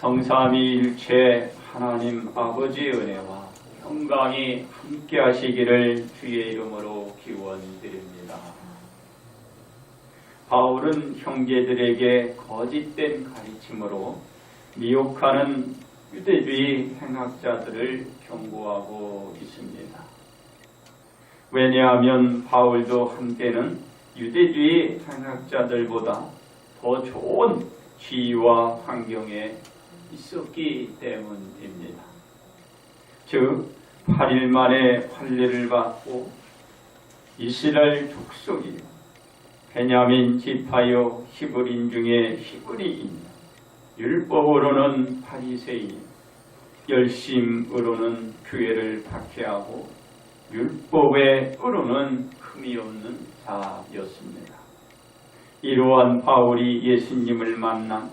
성삼위일체 하나님 아버지의 은혜와 평강이 함께 하시기를 주의 이름으로 기원드립니다. 바울은 형제들에게 거짓된 가르침으로 미혹하는 유대주의 행학자들을 경고하고 있습니다. 왜냐하면 바울도 한때는 유대주의 행학자들보다 더 좋은 지위와 환경에 있었기 때문입니다. 즉 8일 만에 환례를 받고 이스라엘 족속이요 베냐민 지파요 히브리인 중에 히브리인, 율법으로는 바리새인, 열심으로는 교회를 박해하고 율법의 의로는 흠이 없는 자였습니다. 이러한 바울이 예수님을 만났고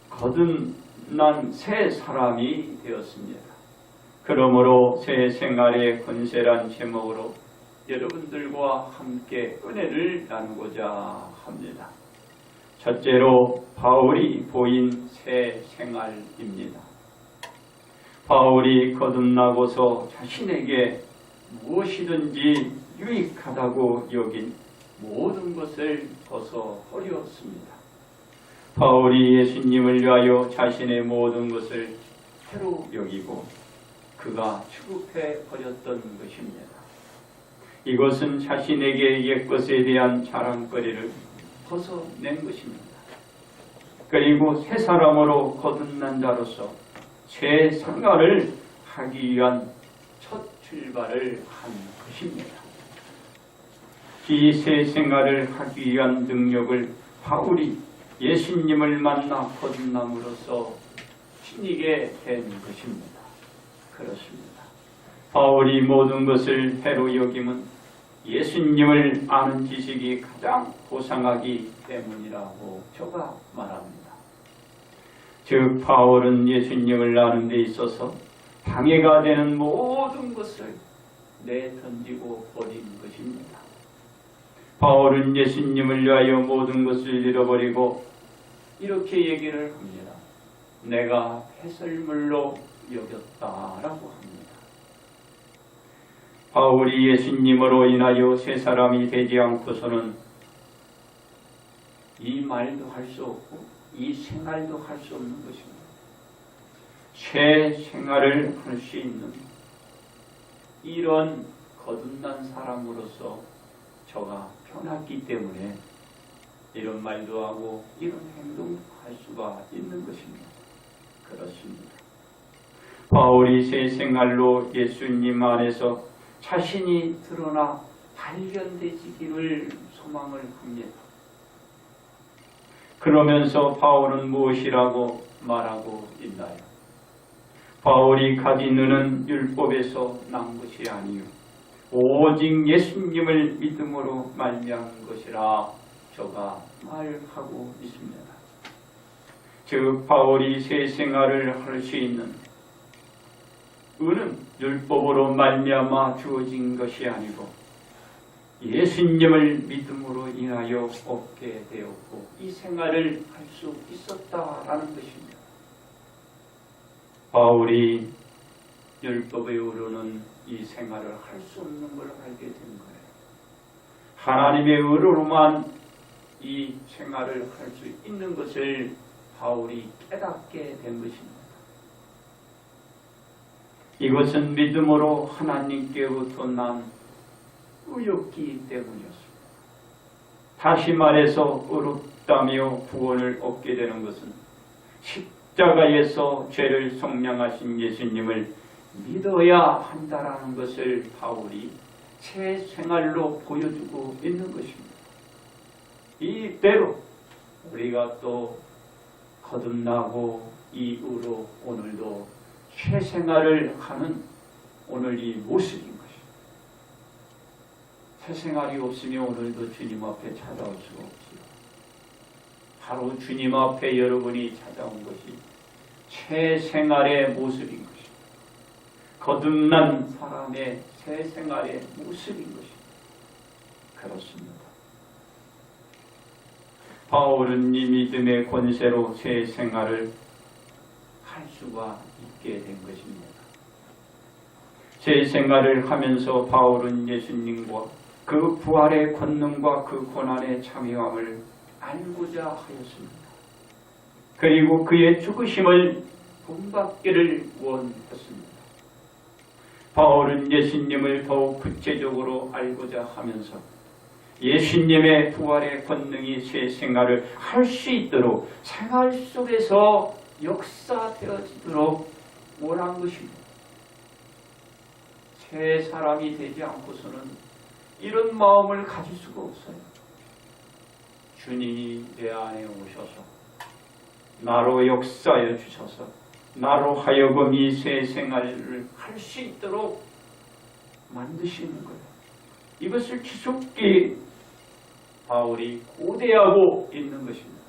거듭난 새 사람이 되었습니다. 그러므로 새 생활의 권세란 제목으로 여러분들과 함께 은혜를 나누고자 합니다. 첫째로 바울이 보인 새 생활입니다. 바울이 거듭나고서 자신에게 무엇이든지 유익하다고 여긴 모든 것을 벗어버렸습니다. 바울이 예수님을 위하여 자신의 모든 것을 해로 여기고 그가 취급해 버렸던 것입니다. 이것은 자신에게 옛것에 대한 자랑거리를 벗어낸 것입니다. 그리고 새 사람으로 거듭난 자로서 새 생활을 하기 위한 첫 출발을 한 것입니다. 이 새 생활을 하기 위한 능력을 바울이 예수님을 만나 거듭남으로써 지니게 된 것입니다. 그렇습니다. 바울이 모든 것을 해로 여김은 예수님을 아는 지식이 가장 고상하기 때문이라고 저가 말합니다. 즉 바울은 예수님을 아는 데 있어서 방해가 되는 모든 것을 내던지고 버린 것입니다. 바울은 예수님을 위하여 모든 것을 잃어버리고 이렇게 얘기를 합니다. 내가 폐설물로 여겼다라고 합니다. 바울이 예수님으로 인하여 새 사람이 되지 않고서는 이 말도 할 수 없고 이 생활도 할 수 없는 것입니다. 새 생활을 할 수 있는 이런 거듭난 사람으로서 저가 편했기 때문에 이런 말도 하고 이런 행동도 할 수가 있는 것입니다. 그렇습니다. 바울이 새 생활로 예수님 안에서 자신이 드러나 발견되시기를 소망을 합니다. 그러면서 바울은 무엇이라고 말하고 있나요? 바울이 가진 은은 율법에서 난 것이 아니요 오직 예수님을 믿음으로 말미암은 것이라 저가 말하고 있습니다. 즉 바울이 새 생활을 할 수 있는 은은 율법으로 말미암아 주어진 것이 아니고 예수님을 믿음으로 인하여 얻게 되었고 이 생활을 할 수 있었다라는 것입니다. 바울이 율법에 오르는 이 생활을 할 수 없는 걸 알게 된 거예요. 하나님의 의로로만 이 생활을 할 수 있는 것을 바울이 깨닫게 된 것입니다. 이것은 믿음으로 하나님께부터 난 의였기 때문이었습니다. 다시 말해서 의롭다며 구원을 얻게 되는 것은 십자가에서 죄를 속량하신 예수님을 믿어야 한다라는 것을 바울이 새 생활로 보여주고 있는 것입니다. 이대로 우리가 또 거듭나고 이후로 오늘도 새 생활을 하는 오늘 이 모습인 것입니다. 새 생활이 없으면 오늘도 주님 앞에 찾아올 수가 없어요. 바로 주님 앞에 여러분이 찾아온 것이 새 생활의 모습인 것입니다. 거듭난 사람의 새 생활의 모습인 것입니다. 그렇습니다. 바울은 이 믿음의 권세로 새 생활을 할 수가 있게 된 것입니다. 새 생활을 하면서 바울은 예수님과 그 부활의 권능과 그 고난의 참여함을 알고자 하였습니다. 그리고 그의 죽으심을 본받기를 원했습니다. 바울은 예수님을 더욱 구체적으로 알고자 하면서 예수님의 부활의 권능이 새 생활을 할 수 있도록 생활 속에서 역사되어지도록 원한 것입니다. 새 사람이 되지 않고서는 이런 마음을 가질 수가 없어요. 주님이 내 안에 오셔서 나로 역사하여 주셔서 나로 하여금 이 새 생활을 할 수 있도록 만드시는 거예요. 이것을 지속히 바울이 고대하고 있는 것입니다.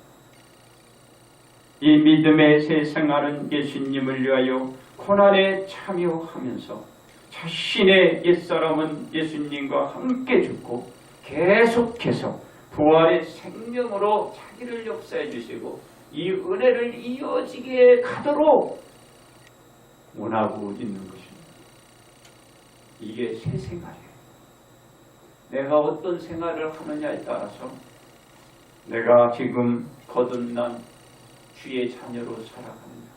이 믿음의 새 생활은 예수님을 위하여 고난에 참여하면서 자신의 옛사람은 예수님과 함께 죽고 계속해서 부활의 생명으로 자기를 역사해 주시고 이 은혜를 이어지게 가도록 원하고 있는 것입니다. 이게 새 생활이에요. 내가 어떤 생활을 하느냐에 따라서 내가 지금 거듭난 주의 자녀로 살아가느냐,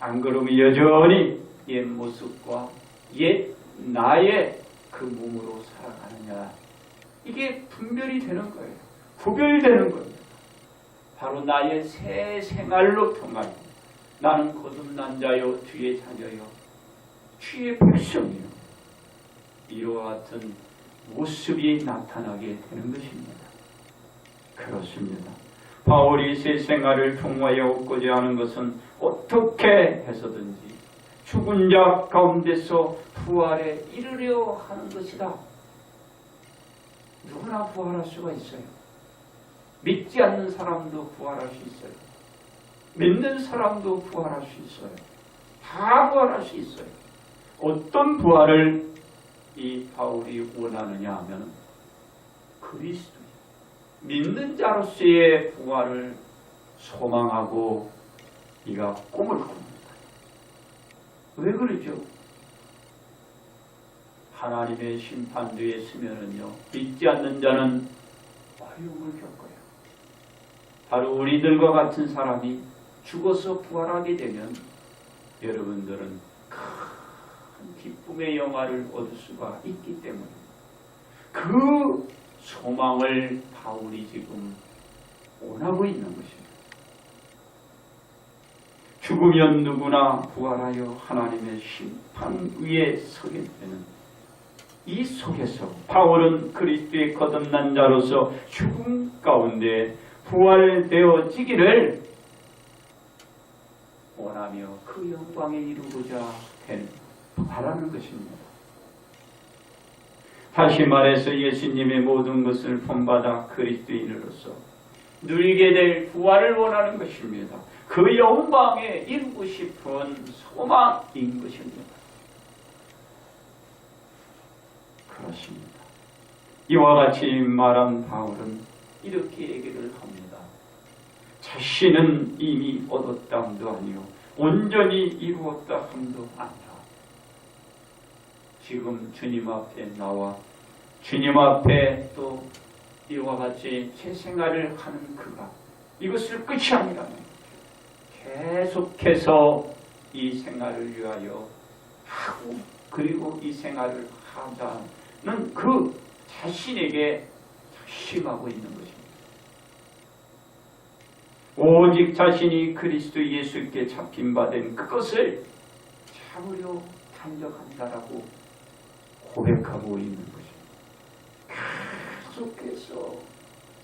안 그러면 여전히 옛 모습과 옛 나의 그 몸으로 살아가느냐, 이게 분별이 되는 거예요. 구별되는 겁니다. 바로 나의 새 생활로 통하여 나는 거듭난 자요 주의 자녀요 주의 백성이요, 이와 같은 모습이 나타나게 되는 것입니다. 그렇습니다. 바울이 새 생활을 통하여 얻고자 하는 것은 어떻게 해서든지 죽은 자 가운데서 부활에 이르려 하는 것이다. 누구나 부활할 수가 있어요. 믿지 않는 사람도 부활할 수 있어요. 믿는 사람도 부활할 수 있어요. 다 부활할 수 있어요. 어떤 부활을 이 바울이 원하느냐 하면 그리스도, 믿는 자로서의 부활을 소망하고 이가 꿈을 꿉니다. 왜 그러죠? 하나님의 심판대에 서면은요, 믿지 않는 자는 어려움을 겪어요. 바로 우리들과 같은 사람이 죽어서 부활하게 되면 여러분들은 큰 기쁨의 영화를 얻을 수가 있기 때문에 그 소망을 바울이 지금 원하고 있는 것입니다. 죽으면 누구나 부활하여 하나님의 심판 위에 서게 되는 이 속에서 바울은 그리스도의 거듭난 자로서 죽음 가운데 부활되어지기를 원하며 그 영광에 이루고자 바라는 것입니다. 다시 말해서 예수님의 모든 것을 본받아 그리스도인으로서 누리게 될 부활을 원하는 것입니다. 그 영광에 이루고 싶은 소망인 것입니다. 그렇습니다. 이와 같이 말한 바울은 이렇게 얘기를 합니다. 자신은 이미 얻었다 함도 아니요 온전히 이루었다 함도 아니라 지금 주님 앞에 나와 주님 앞에 또 이와 같이 새 생활을 하는 그가 이것을 끝이 아니라면 계속해서 이 생활을 위하여 하고 그리고 이 생활을 하자는 그 자신에게 심하고 있는 것입니다. 오직 자신이 그리스도 예수께 잡힌 바 된 그것을 참으려 단정한다라고 고백하고 있는 것입니다. 계속해서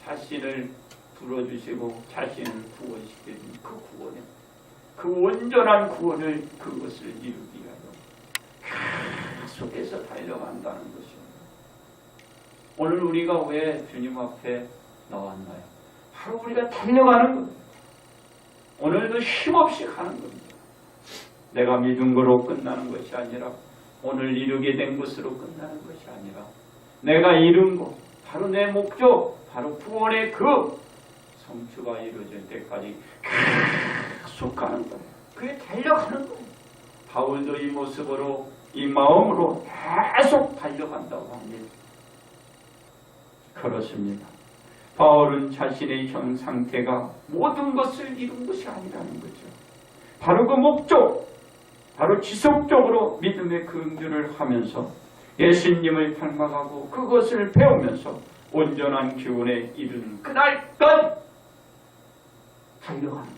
자신을 불어주시고 자신을 구원시키는 그 구원에 그 온전한 구원을 그것을 이루기 위하여 계속해서 달려간다는 것입니다. 오늘 우리가 왜 주님 앞에 나왔나요? 바로 우리가 달려가는 겁니다. 오늘도 힘없이 가는 겁니다. 내가 믿은 거로 끝나는 것이 아니라 오늘 이루게 된 것으로 끝나는 것이 아니라 내가 이룬 것, 바로 내 목적, 바로 구원의 그 성취가 때까지 계속 가는 거예요. 그게 달려가는 거예요. 바울도 이 모습으로, 이 마음으로 계속 달려간다고 합니다. 그렇습니다. 바울은 자신의 현 상태가 모든 것을 이룬 것이 아니라는 거죠. 바로 그 목적, 바로 지속적으로 믿음의 긍휼을 하면서 예수님을 닮아가고 그것을 배우면서 온전한 기운에 이르는 그날까지 달려가는 거예요.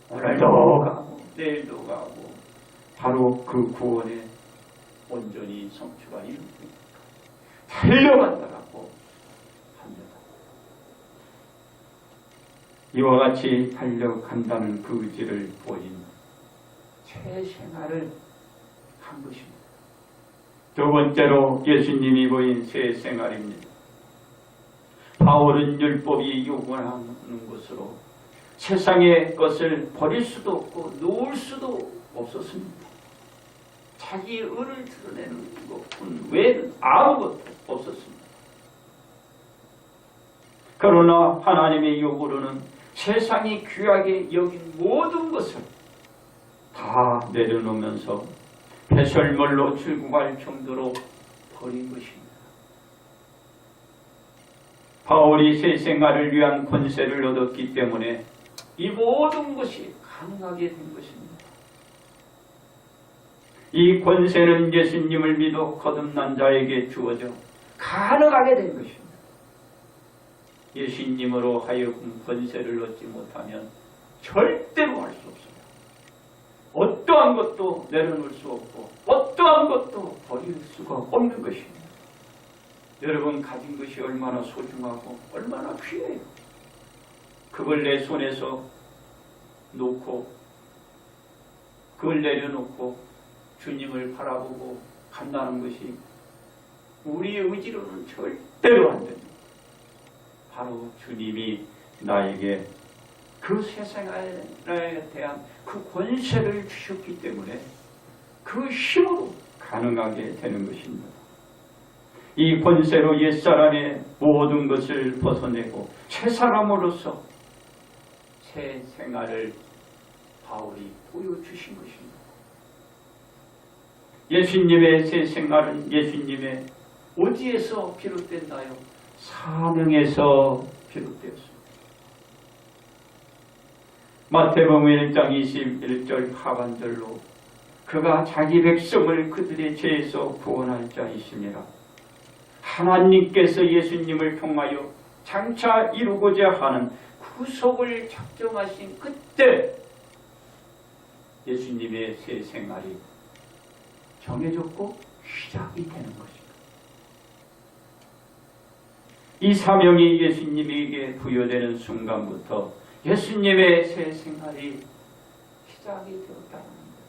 오늘도 가고 내일도 가고 바로 그 구원에 온전히 성취가 이루는 거예요. 달려간다라고 합니다. 이와 같이 달려간다는 그 의지를 보인 새 생활을 한 것입니다. 두 번째로 예수님이 보인 새 생활입니다. 바울은 율법이 요구하는 것으로 세상의 것을 버릴 수도 없고 놓을 수도 없었습니다. 자기의 의를 드러내는 것뿐 외에는 아무것도 없었습니다. 그러나 하나님의 요구로는 세상이 귀하게 여긴 모든 것을 다 내려놓으면서 배설물로 출국할 정도로 버린 것입니다. 바울이 새 생활을 위한 권세를 얻었기 때문에 이 모든 것이 가능하게 된 것입니다. 이 권세는 예수님을 믿어 거듭난 자에게 주어져 가능하게 된 것입니다. 예수님으로 하여금 권세를 얻지 못하면 절대로 할 수 없어요. 어떠한 것도 내려놓을 수 없고 어떠한 것도 버릴 수가 없는 것입니다. 여러분 가진 것이 얼마나 소중하고 얼마나 귀해요. 그걸 내 손에서 놓고 그걸 내려놓고 주님을 바라보고 간다는 것이 우리의 의지로는 절대로 안 됩니다. 바로 주님이 나에게 그 세상에 대한 그 권세를 주셨기 때문에 그 힘으로 가능하게 되는 것입니다. 이 권세로 옛사람의 모든 것을 벗어내고 새 사람으로서 새 생활을 바울이 보여주신 것입니다. 예수님의 새 생활은 예수님의 어디에서 비롯됐나요? 사명에서 비롯되었습니다. 마태복음 1장 21절 하반절로 그가 자기 백성을 그들의 죄에서 구원할 자이시니라. 하나님께서 예수님을 통하여 장차 이루고자 하는 구속을 작정하신 그때 예수님의 새 생활이 정해졌고 시작이 되는 것입니다. 이 사명이 예수님에게 부여되는 순간부터 예수님의 새 생활이 시작이 되었다는 것입니다.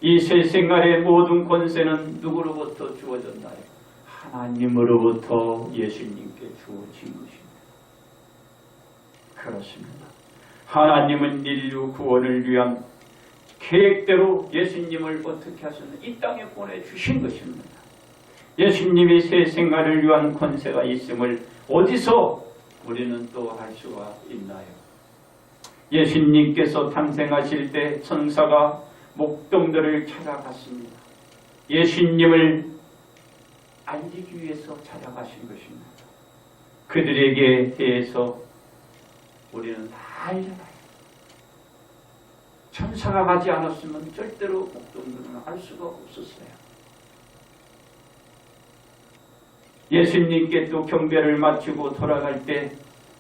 이 새 생활의 모든 권세는 누구로부터 주어졌나요? 하나님으로부터 예수님께 주어진 것입니다. 그렇습니다. 하나님은 인류 구원을 위한 계획대로 예수님을 어떻게 하셨나 이 땅에 보내주신 것입니다. 예수님이 새 생활을 위한 권세가 있음을 어디서 우리는 또 알 수가 있나요? 예수님께서 탄생하실 때 천사가 목동들을 찾아갔습니다. 예수님을 알리기 위해서 찾아가신 것입니다. 그들에게 대해서 우리는 다 알잖아요. 천사가 가지 않았으면 절대로 목동들은 알 수가 없었어요. 예수님께 또 경배를 마치고 돌아갈 때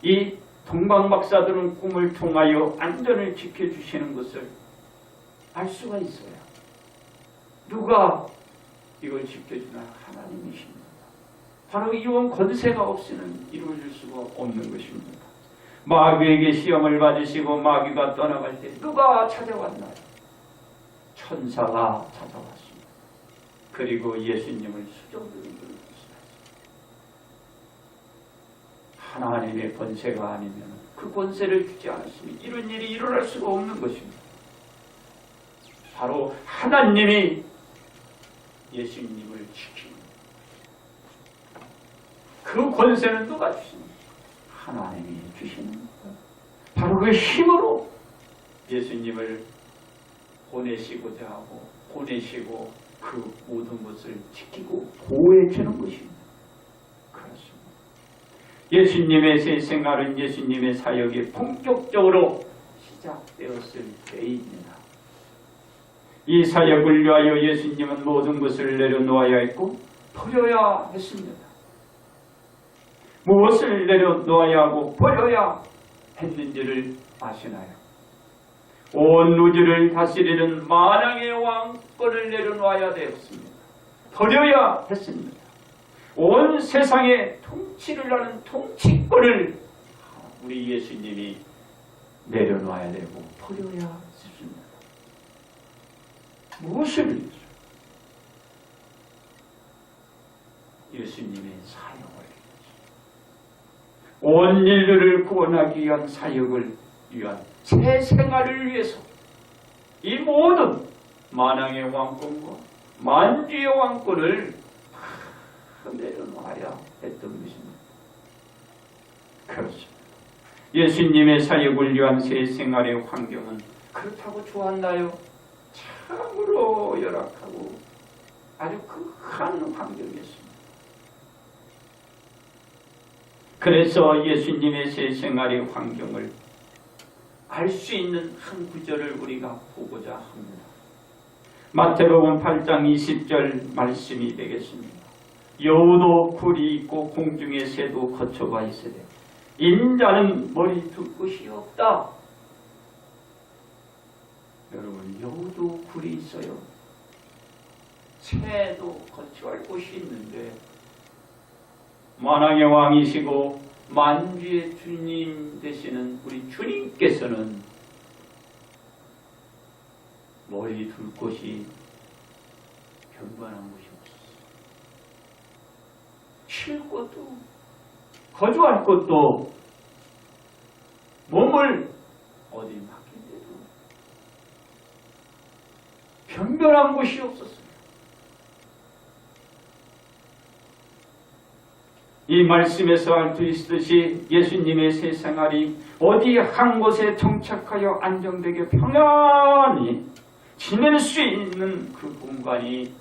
이 동방박사들은 꿈을 통하여 안전을 지켜주시는 것을 알 수가 있어요. 누가 이걸 지켜주나? 하나님이십니다. 바로 이런 권세가 없이는 이루어질 수가 없는 것입니다. 마귀에게 시험을 받으시고 마귀가 떠나갈 때 누가 찾아왔나요? 천사가 찾아왔습니다. 그리고 예수님을 수종드는 것입니다. 하나님의 권세가 아니면 그 권세를 주지 않았으면 이런 일이 일어날 수가 없는 것입니다. 바로 하나님이 예수님을 지키는 그 권세는 누가 주십니까? 하나님이 주시는 거예요. 바로 그 힘으로 예수님을 보내시고자 하고 보내시고 그 모든 것을 지키고 보호해 주는 것입니다. 그렇습니다. 예수님의 새 생활은 예수님의 사역이 본격적으로 시작되었을 때입니다. 이 사역을 위하여 예수님은 모든 것을 내려놓아야 했고 버려야 했습니다. 무엇을 내려놓아야 하고 버려야 했는지를 아시나요? 온 우주를 다스리는 만왕의 왕권을 내려놓아야 되었습니다. 버려야 했습니다. 온 세상의 통치를 하는 통치권을 우리 예수님이 내려놔야 되고 버려야 했습니다. 무엇을 위해서? 예수님의 사역을 위해서. 온 인류를 구원하기 위한 사역을 위한 새 생활을 위해서 이 모든 만왕의 왕권과 만주의 왕권을 내려놔야 했던 것입니다. 그렇습니다. 예수님의 사역을 위한 새 생활의 환경은 그렇다고 좋았나요? 참으로 열악하고 아주 극한 환경이었습니다. 그래서 예수님의 새 생활의 환경을 알 수 있는 한 구절을 우리가 보고자 합니다. 마태복음 8장 20절 말씀이 되겠습니다. 여우도 굴이 있고 공중의 새도 거처가 있으되 인자는 머리 둘 곳이 없다. 여러분, 여우도 굴이 있어요. 새도 거처할 곳이 있는데 만왕의 왕이시고 만주의 주님 되시는 우리 주님께서는 머리 둘 곳이 경건한 곳이 없었어요. 쉴 곳도 거주할 곳도 몸을 어디 맡긴데도 변변한 곳이 없었어요. 이 말씀에서 알 수 있듯이 예수님의 새 생활이 어디 한 곳에 정착하여 안정되게 평안히 지낼 수 있는 그 공간이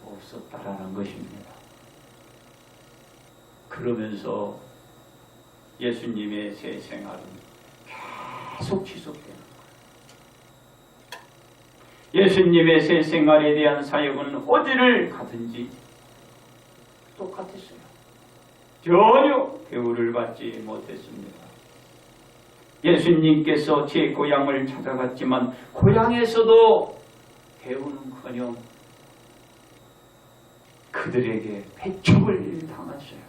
없었다라는 것입니다. 그러면서 예수님의 새 생활은 계속 지속되는 거예요. 예수님의 새 생활에 대한 사역은 어디를 가든지 똑같았어요. 전혀 대우를 받지 못했습니다. 예수님께서 제 고향을 찾아갔지만 고향에서도 대우는커녕 그들에게 배척을 당했어요.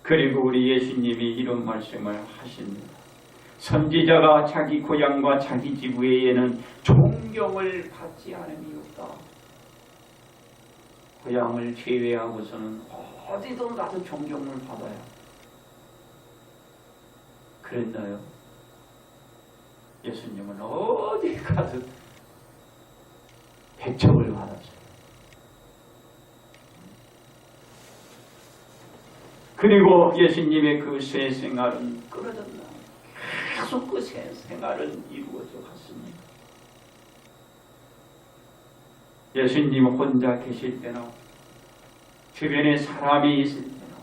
그리고 우리 예수님이 이런 말씀을 하십니다. 선지자가 자기 고향과 자기 집 외에는 존경을 받지 않음이 없다. 고향을 제외하고서는 어디든 가서 존경을 받아요. 그랬나요? 예수님은 어디 가든 배척을 받았어요. 그리고 예수님의 그 새 생활은 끊어졌나? 계속 그 새 생활은 이루어져 갔습니다. 예수님 혼자 계실 때나 주변에 사람이 있을 때나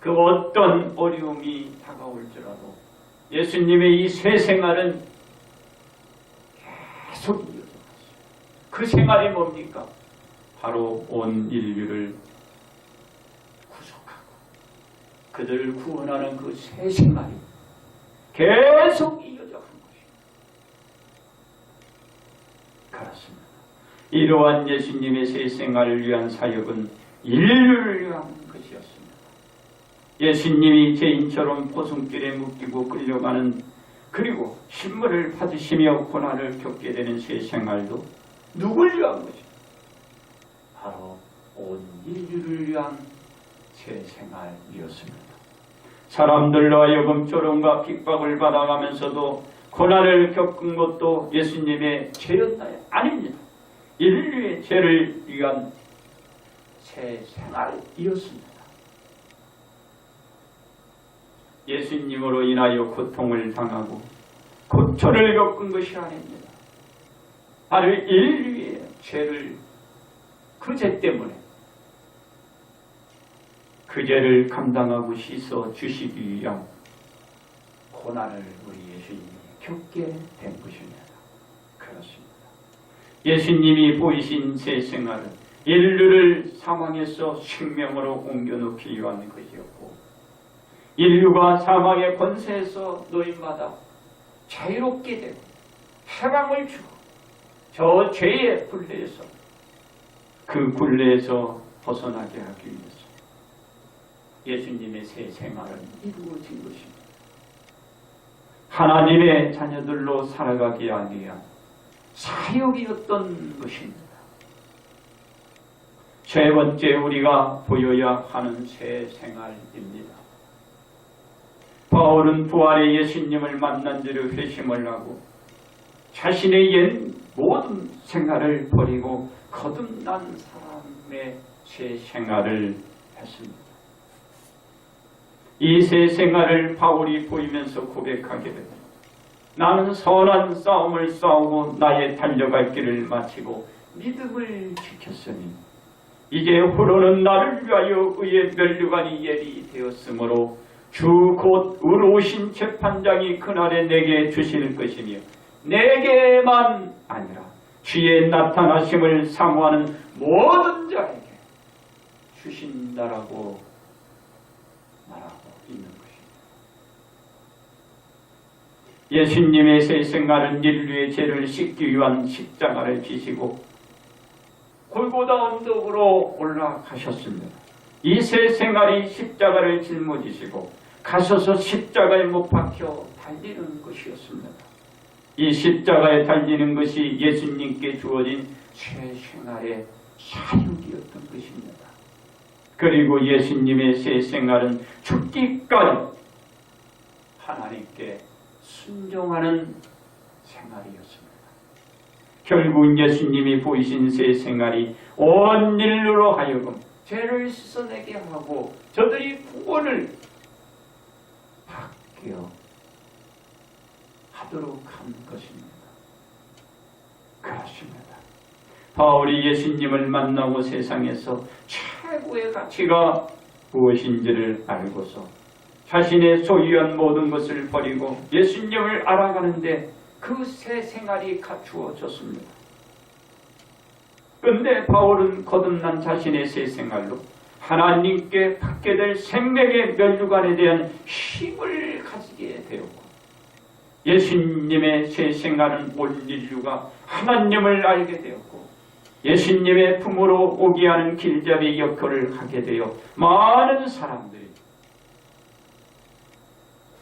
그 어떤 어려움이 다가올지라도 예수님의 이 새 생활은 계속 이어져 갔어요. 그 생활이 뭡니까? 바로 온 인류를 구속하고 그들을 구원하는 그 새 생활이 계속 이어져 간 것입니다. 그렇습니다. 이러한 예수님의 새 생활을 위한 사역은 인류를 위한 것이었습니다. 예수님이 죄인처럼 포승줄에 묶이고 끌려가는 그리고 신문을 받으시며 고난을 겪게 되는 새 생활도 누굴 위한 것입니다. 바로 온 인류를 위한 새 생활이었습니다. 사람들로 하여금 조롱과 핍박을 받아가면서도 고난을 겪은 것도 예수님의 죄였나요? 아닙니다. 인류의 죄를 위한 새 생활이었습니다. 예수님으로 인하여 고통을 당하고 고초를 겪은 것이 아닙니다. 바로 인류의 죄를 그 죄 때문에 그 죄를 감당하고 씻어 주시기 위한 고난을 우리 예수님이 겪게 된 것입니다. 그렇습니다. 예수님이 보이신 새 생활은 인류를 사망에서 생명으로 옮겨놓기 위한 것이었고, 인류가 사망의 권세에서 노임받아 자유롭게 되고 해방을 주고 저 죄의 굴레에서 그 굴레에서 벗어나게 하기 위해서 예수님의 새 생활은 이루어진 것입니다. 하나님의 자녀들로 살아가기 위한 사역이었던 것입니다. 세 번째 우리가 보여야 하는 새 생활입니다. 바울은 부활의 예수님을 만난 뒤로 회심을 하고 자신의 옛 모든 생활을 버리고 거듭난 사람의 새 생활을 했습니다. 이 새 생활을 바울이 보이면서 고백하게 됩니다. 나는 선한 싸움을 싸우고 나의 달려갈 길을 마치고 믿음을 지켰으니 이제 후로는 나를 위하여 의의 면류관이 예비되었으므로 주 곧 의로우신 재판장이 그날에 내게 주실 것이며 내게만 아니라 주의 나타나심을 사모하는 모든 자에게 주신다라고 말하고 있는 것입니다. 예수님의 새 생활은 인류의 죄를 씻기 위한 십자가를 지시고 골고다 언덕으로 올라가셨습니다. 이 새 생활이 십자가를 짊어지시고 가셔서 십자가에 못 박혀 달리는 것이었습니다. 이 십자가에 달리는 것이 예수님께 주어진 새 생활의 사역이었던 것입니다. 그리고 예수님의 새 생활은 죽기까지 하나님께 순종하는 생활이었습니다. 결국 예수님이 보이신 새 생활이 온 인류로 하여금 죄를 씻어내게 하고 저들이 구원을 받게 하도록 한 것입니다. 그렇습니다. 바울이 예수님을 만나고 세상에서 최고의 가치가 무엇인지를 알고서 자신의 소유한 모든 것을 버리고 예수님을 알아가는데 그 새 생활이 갖추어졌습니다. 그런데 바울은 거듭난 자신의 새 생활로 하나님께 받게 될 생명의 면류관에 대한 힘을 가지게 되었고 예수님의 새 생활은 온 인류가 하나님을 알게 되었고 예수님의 품으로 오게 하는 길잡이 역할을 하게 되어 많은 사람들이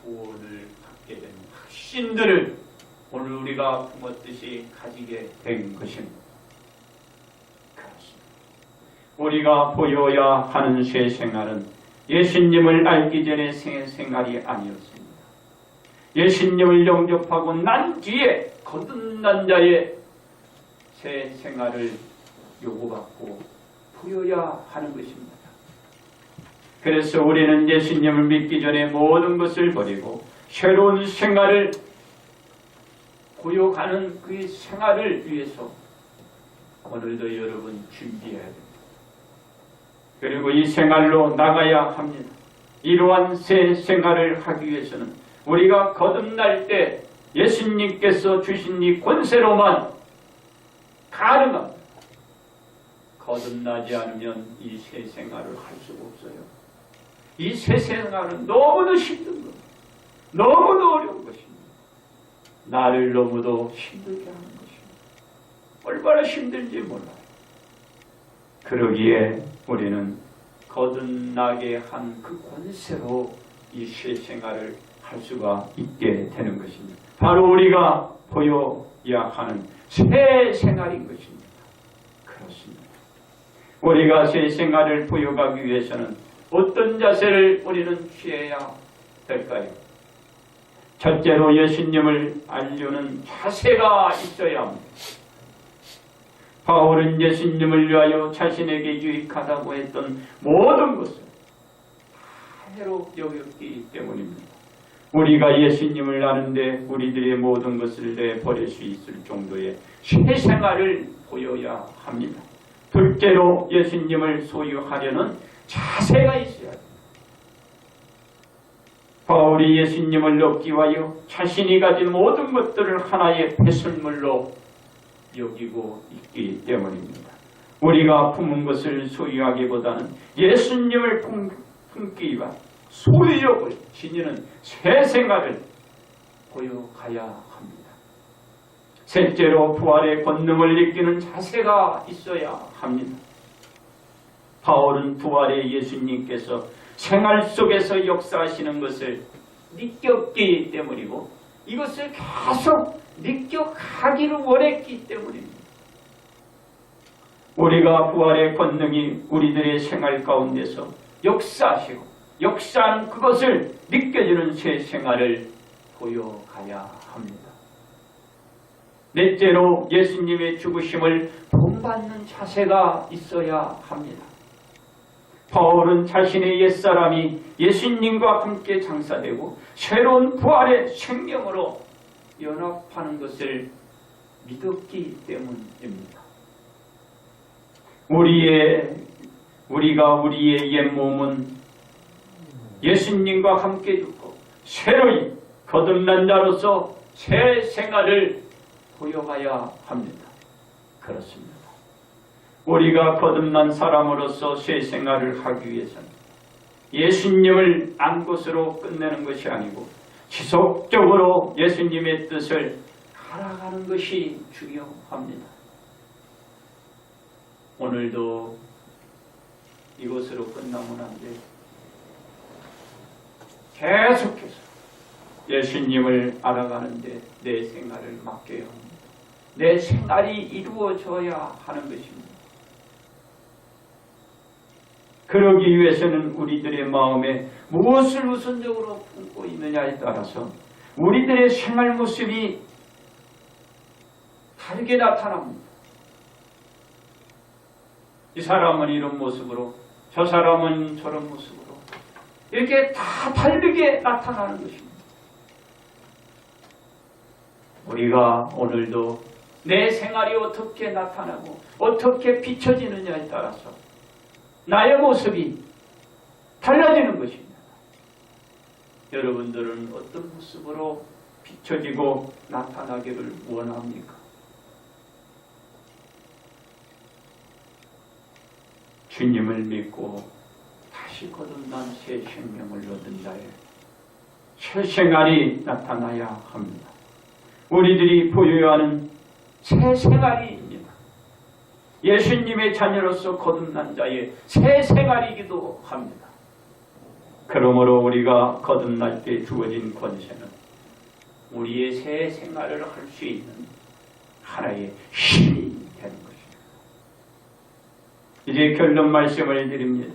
구원을 받게 된 확신들을 오늘 우리가 품었듯이 가지게 된 것입니다. 우리가 보여야 하는 새 생활은 예수님을 알기 전에 새 생활이 아니었습니다. 예수님을 영접하고 난 뒤에 거듭난 자의 새 생활을 요구받고 보여야 하는 것입니다. 그래서 우리는 예수님을 믿기 전에 모든 것을 버리고 새로운 생활을 고요하는 그 생활을 위해서 오늘도 여러분 준비해야 됩니다. 그리고 이 생활로 나가야 합니다. 이러한 새 생활을 하기 위해서는 우리가 거듭날 때 예수님께서 주신 이 권세로만 가능합니다. 거듭나지 않으면 이 새 생활을 할 수가 없어요. 이 새 생활은 너무도 힘든 겁니다. 너무도 어려운 것입니다. 나를 너무도 힘들게 하는 것입니다. 얼마나 힘든지 몰라요. 그러기에 우리는 거듭나게 한 그 권세로 이 새 생활을 할 수가 있게 되는 것입니다. 바로 우리가 보여야 하는 새 생활인 것입니다. 그렇습니다. 우리가 새 생활을 보여가기 위해서는 어떤 자세를 우리는 취해야 될까요? 첫째로 예수님을 알려는 자세가 있어야 합니다. 바울은 예수님을 위하여 자신에게 유익하다고 했던 모든 것을 다 해로 여겼기 때문입니다. 우리가 예수님을 아는데 우리들의 모든 것을 내버릴 수 있을 정도의 새 생활을 보여야 합니다. 둘째로 예수님을 소유하려는 자세가 있어야 합니다. 바울이 예수님을 얻기 위하여 자신이 가진 모든 것들을 하나의 배설물로 여기고 있기 때문입니다. 우리가 품은 것을 소유하기보다는 예수님을 품기 위한 소유욕을 지니는 새 생활을 보여가야 합니다. 셋째로 부활의 권능을 느끼는 자세가 있어야 합니다. 바울은 부활의 예수님께서 생활 속에서 역사하시는 것을 느꼈기 때문이고 이것을 계속 느껴가기를 원했기 때문입니다. 우리가 부활의 권능이 우리들의 생활 가운데서 역사하시고 역사하는 그것을 느껴지는 새 생활을 보여가야 합니다. 넷째로 예수님의 죽으심을 본받는 자세가 있어야 합니다. 바울은 자신의 옛사람이 예수님과 함께 장사되고 새로운 부활의 생명으로 연합하는 것을 믿었기 때문입니다. 우리가 우리의 옛몸은 예수님과 함께 죽고 새로이 거듭난 자로서 새 생활을 보여가야 합니다. 그렇습니다. 우리가 거듭난 사람으로서 새 생활을 하기 위해서는 예수님을 안 것으로 끝내는 것이 아니고 지속적으로 예수님의 뜻을 알아가는 것이 중요합니다. 오늘도 이것으로 끝나면 안 돼요. 계속해서 예수님을 알아가는데 내 생활을 맡겨야 합니다. 내 생활이 이루어져야 하는 것입니다. 그러기 위해서는 우리들의 마음에 무엇을 우선적으로 품고 있느냐에 따라서 우리들의 생활 모습이 다르게 나타납니다. 이 사람은 이런 모습으로 저 사람은 저런 모습으로 이렇게 다 다르게 나타나는 것입니다. 우리가 오늘도 내 생활이 어떻게 나타나고 어떻게 비춰지느냐에 따라서 나의 모습이 달라지는 것입니다. 여러분들은 어떤 모습으로 비춰지고 나타나기를 원합니까? 주님을 믿고 다시 거듭난 새 생명을 얻은 자의 새 생활이 나타나야 합니다. 우리들이 보여야 하는 새 생활입니다. 예수님의 자녀로서 거듭난 자의 새 생활이기도 합니다. 그러므로 우리가 거듭날 때 주어진 권세는 우리의 새 생활을 할 수 있는 하나의 힘이 되는 것입니다. 이제 결론 말씀을 드립니다.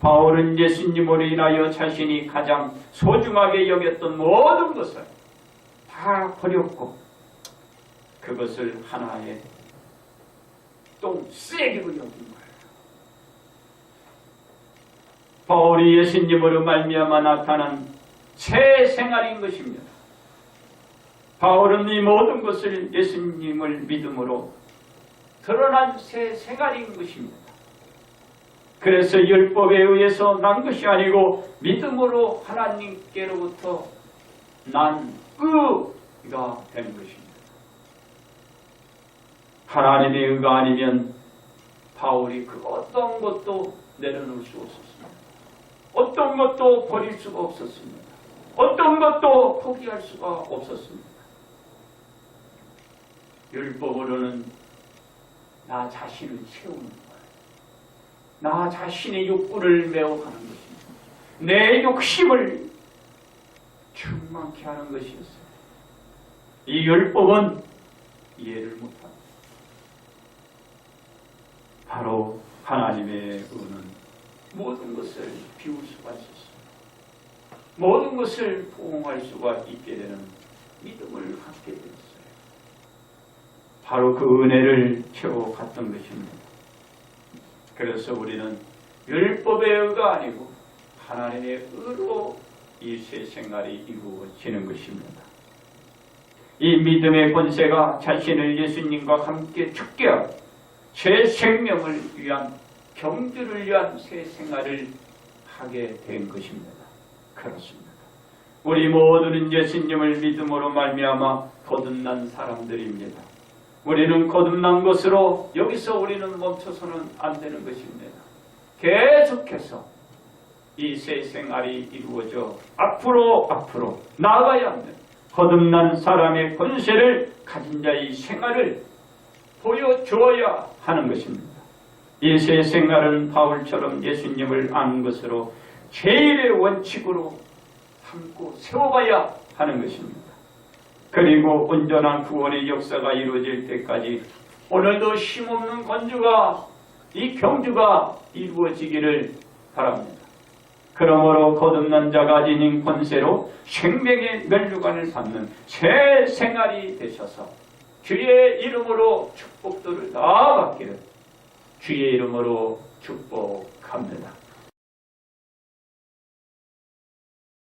바울은 예수님으로 인하여 자신이 가장 소중하게 여겼던 모든 것을 다 버렸고 그것을 하나의 똥쓰레기로 여긴 거예요. 바울이 예수님으로 말미암아 나타난 새 생활인 것입니다. 바울은 이 모든 것을 예수님을 믿음으로 드러난 새 생활인 것입니다. 그래서 율법에 의해서 난 것이 아니고 믿음으로 하나님께로부터 난 의가 되는 것입니다. 하나님의 의가 아니면 바울이 그 어떤 것도 내려놓을 수 없었습니다. 어떤 것도 버릴 수가 없었습니다. 어떤 것도 포기할 수가 없었습니다. 율법으로는 나 자신을 채우는 거예요. 나 자신의 욕구를 메워가는 것입니다. 내 욕심을 충만케 하는 것이었어요. 이 율법은 이해를 못합니다. 바로 하나님의 의는 모든 것을 비울 수가 있었습니다. 모든 것을 포옹할 수가 있게 되는 믿음을 갖게 되었어요. 바로 그 은혜를 채워갔던 것입니다. 그래서 우리는 율법의 의가 아니고 하나님의 의로 이 새 생활이 이루어지는 것입니다. 이 믿음의 권세가 자신을 예수님과 함께 죽게 하고 새 생명을 위한 경주를 위한 새 생활을 하게 된 것입니다. 그렇습니다. 우리 모두는 예수님을 믿음으로 말미암아 거듭난 사람들입니다. 우리는 거듭난 것으로 여기서 우리는 멈춰서는 안 되는 것입니다. 계속해서 이 새 생활이 이루어져 앞으로 나아가야 합니다. 거듭난 사람의 권세를 가진 자의 생활을 보여주어야 하는 것입니다. 이 새 생활은 바울처럼 예수님을 아는 것으로 제일의 원칙으로 삼고 세워가야 하는 것입니다. 그리고 온전한 구원의 역사가 이루어질 때까지 오늘도 힘없는 건주가 이 경주가 이루어지기를 바랍니다. 그러므로 거듭난 자가 지닌 권세로 생명의 면류관을 받는 새 생활이 되셔서 주의 이름으로 축복들을 다 받기를 주의 이름으로 축복합니다.